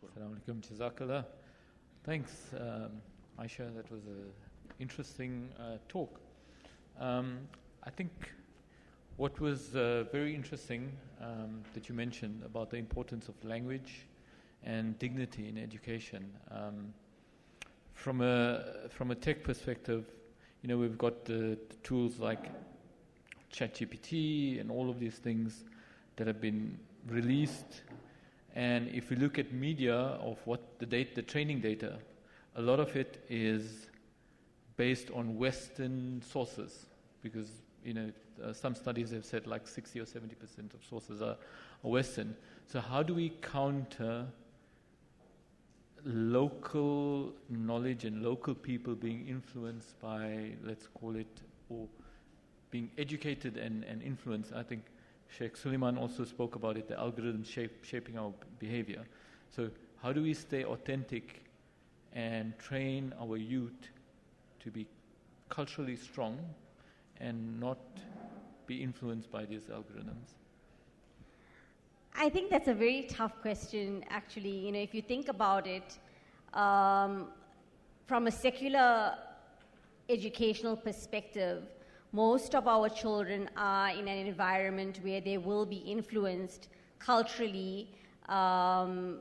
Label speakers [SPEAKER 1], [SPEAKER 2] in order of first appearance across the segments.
[SPEAKER 1] Assalamu alaikum, jazakallah. Thanks, Ayesha. That was an interesting talk. I think what was very interesting that you mentioned about the importance of language and dignity in education. From a tech perspective, we've got the tools like ChatGPT and all of these things that have been released. And if we look at media of what the training data, a lot of it is based on Western sources, because some studies have said like 60 or 70% of sources are Western. So how do we counter local knowledge and local people being influenced by, let's call it, or being educated and influenced? I think Sheikh Suleiman also spoke about it, the algorithm shaping our behavior. So how do we stay authentic and train our youth to be culturally strong and not be influenced by these algorithms?
[SPEAKER 2] I think that's a very tough question, actually. If you think about it, from a secular educational perspective, most of our children are in an environment where they will be influenced culturally with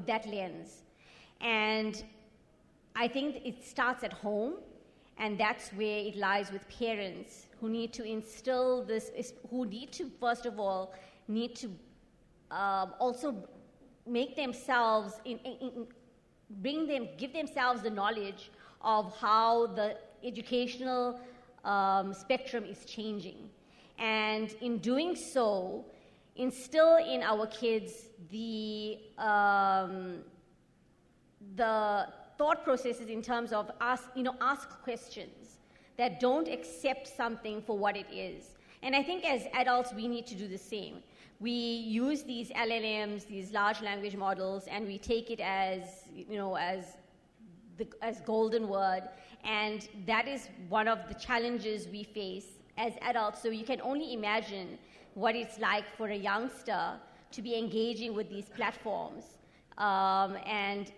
[SPEAKER 2] that lens. And I think it starts at home, and that's where it lies with parents who need to instill this, who need to, first of all, also make themselves, give themselves the knowledge of how the educational spectrum is changing. And in doing so, instill in our kids the thought processes in terms of ask questions, that don't accept something for what it is. And I think as adults, we need to do the same. We use these LLMs, these large language models, and we take it as golden word. And that is one of the challenges we face as adults. So you can only imagine what it's like for a youngster to be engaging with these platforms. And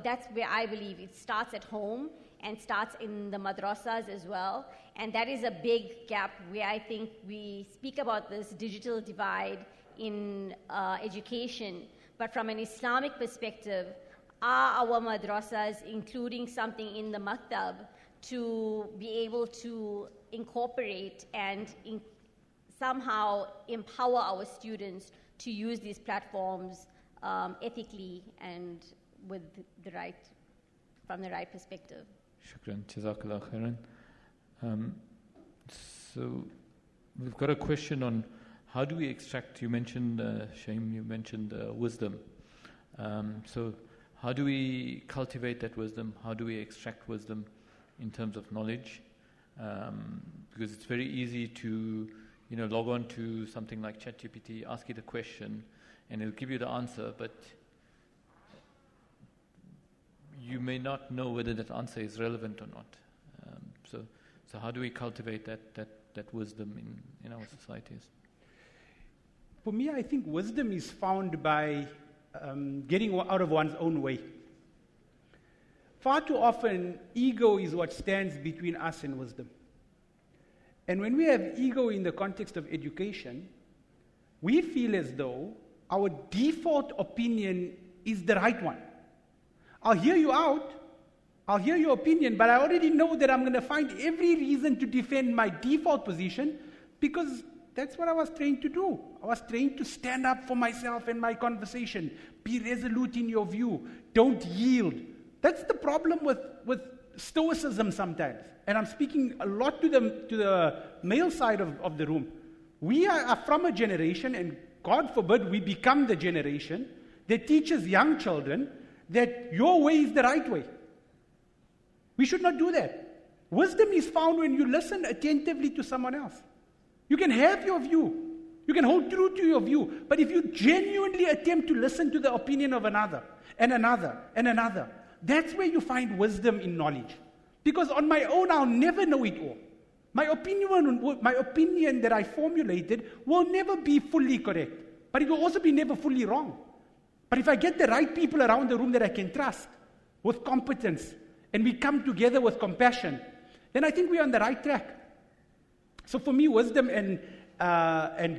[SPEAKER 2] that's where I believe it starts at home and starts in the madrasas as well. And that is a big gap where I think we speak about this digital divide in education. But from an Islamic perspective, are our madrasas including something in the maktab to be able to incorporate and somehow empower our students to use these platforms ethically and from the right perspective?
[SPEAKER 1] Shukran, jazakallah khairan. So we've got a question on how do we extract, you mentioned, Shahiem, you mentioned wisdom. So how do we cultivate that wisdom? How do we extract wisdom in terms of knowledge? Because it's very easy to log on to something like ChatGPT, ask it a question, and it'll give you the answer, but you may not know whether that answer is relevant or not. So how do we cultivate that wisdom in our societies?
[SPEAKER 3] For me, I think wisdom is found by getting out of one's own way. Far too often, ego is what stands between us and wisdom. And when we have ego in the context of education, we feel as though our default opinion is the right one. I'll hear you out, I'll hear your opinion, but I already know that I'm going to find every reason to defend my default position because that's what I was trained to do. I was trained to stand up for myself and my conversation. Be resolute in your view. Don't yield. That's the problem with stoicism sometimes. And I'm speaking a lot to the male side of the room. We are from a generation, and God forbid we become the generation that teaches young children that your way is the right way. We should not do that. Wisdom is found when you listen attentively to someone else. You can have your view. You can hold true to your view. But if you genuinely attempt to listen to the opinion of another, and another, and another, that's where you find wisdom in knowledge. Because on my own, I'll never know it all. My opinion that I formulated will never be fully correct, but it will also be never fully wrong. But if I get the right people around the room that I can trust with competence, and we come together with compassion, then I think we're on the right track. So for me, wisdom and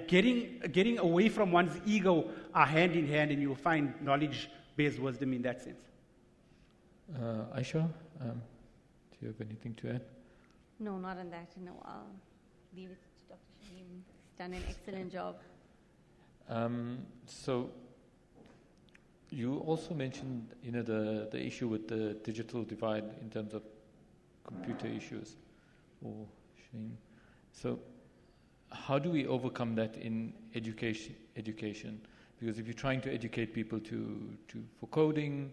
[SPEAKER 3] getting away from one's ego are hand in hand, and you'll find knowledge-based wisdom in that sense.
[SPEAKER 1] Ayesha, do you have anything to add?
[SPEAKER 2] No, not on that. No, I'll leave it to Dr. Shahiem. He's done an excellent job.
[SPEAKER 1] So you also mentioned, the issue with the digital divide in terms of computer issues, or Shahiem. So how do we overcome that in education? Because if you're trying to educate people for coding,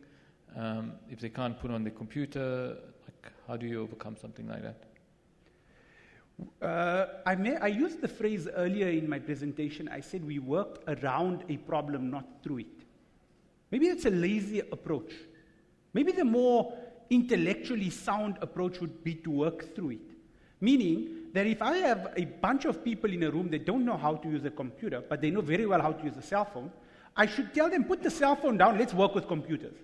[SPEAKER 1] if they can't put on the computer, how do you overcome something like that?
[SPEAKER 3] I used the phrase earlier in my presentation. I said we work around a problem, not through it. Maybe it's a lazy approach. Maybe the more intellectually sound approach would be to work through it. Meaning that if I have a bunch of people in a room that don't know how to use a computer, but they know very well how to use a cell phone, I should tell them, put the cell phone down, let's work with computers.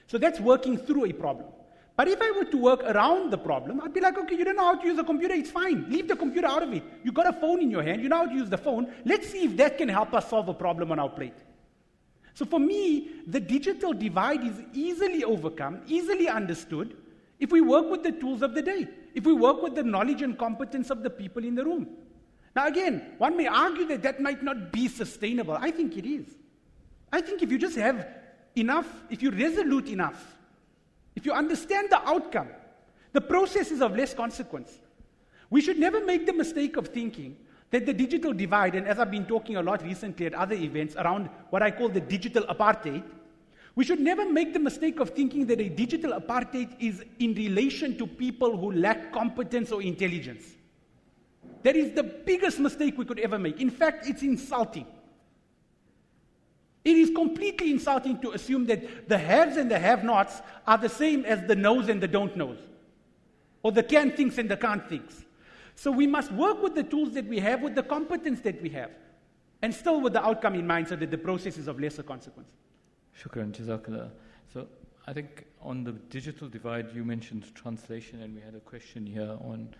[SPEAKER 3] So that's working through a problem. But if I were to work around the problem, I'd be like, okay, you don't know how to use a computer, it's fine. Leave the computer out of it. You've got a phone in your hand, you know how to use the phone. Let's see if that can help us solve a problem on our plate. So for me, the digital divide is easily overcome, easily understood, if we work with the tools of the day, if we work with the knowledge and competence of the people in the room. Now again, one may argue that that might not be sustainable. I think it is. I think if you just have enough, if you're resolute enough, if you understand the outcome, the process is of less consequence. We should never make the mistake of thinking that the digital divide, and as I've been talking a lot recently at other events around what I call the digital apartheid, we should never make the mistake of thinking that a digital apartheid is in relation to people who lack competence or intelligence. That is the biggest mistake we could ever make. In fact, it's insulting. It is completely insulting to assume that the haves and the have-nots are the same as the knows and the don't knows, or the can thinks and the can't thinks. So we must work with the tools that we have, with the competence that we have, and still with the outcome in mind so that the process is of lesser consequence.
[SPEAKER 1] Shukran, Jazakallah. So I think on the digital divide, you mentioned translation, and we had a question here on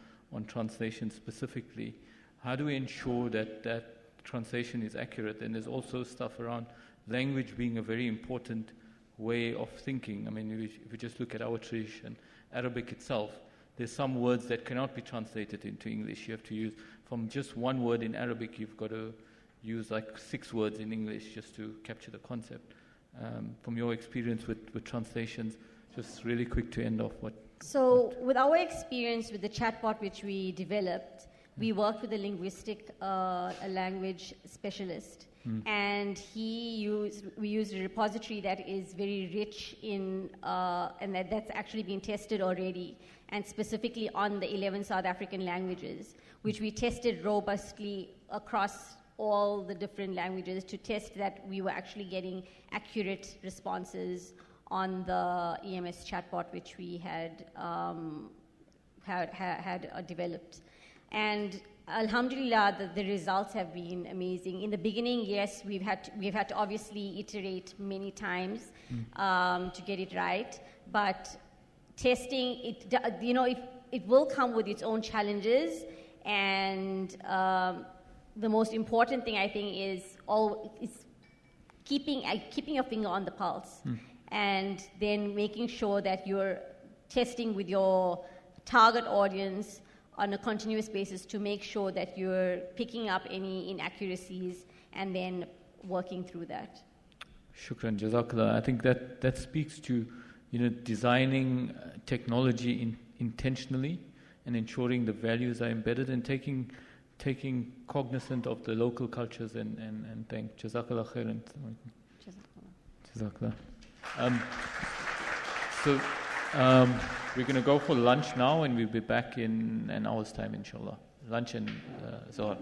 [SPEAKER 1] translation specifically. How do we ensure that translation is accurate? And there's also stuff around language being a very important way of thinking. I mean, if we just look at our tradition, Arabic itself, there's some words that cannot be translated into English. You have to use, from just one word in Arabic, you've got to use like 6 words in English just to capture the concept. From your experience with translations, just really quick to end off
[SPEAKER 2] So with our experience with the chatbot which we developed, we worked with a linguistic language specialist. And we used a repository that is very rich in, and that's actually been tested already, and specifically on the 11 South African languages, which we tested robustly across all the different languages to test that we were actually getting accurate responses on the EMS chatbot which we had developed. And Alhamdulillah, the results have been amazing. In the beginning, yes, we've had to obviously iterate many times to get it right. But testing, it will come with its own challenges. And the most important thing I think is keeping your finger on the pulse, and then making sure that you're testing with your target audience on a continuous basis to make sure that you're picking up any inaccuracies and then working through that.
[SPEAKER 1] Shukran, Jazakallah. I think that speaks to designing technology intentionally and ensuring the values are embedded and taking cognizant of the local cultures and thank Jazakallah khairan. Jazakallah. So we're going to go for lunch now, and we'll be back in an hour's time, inshallah. Lunch and Zohar.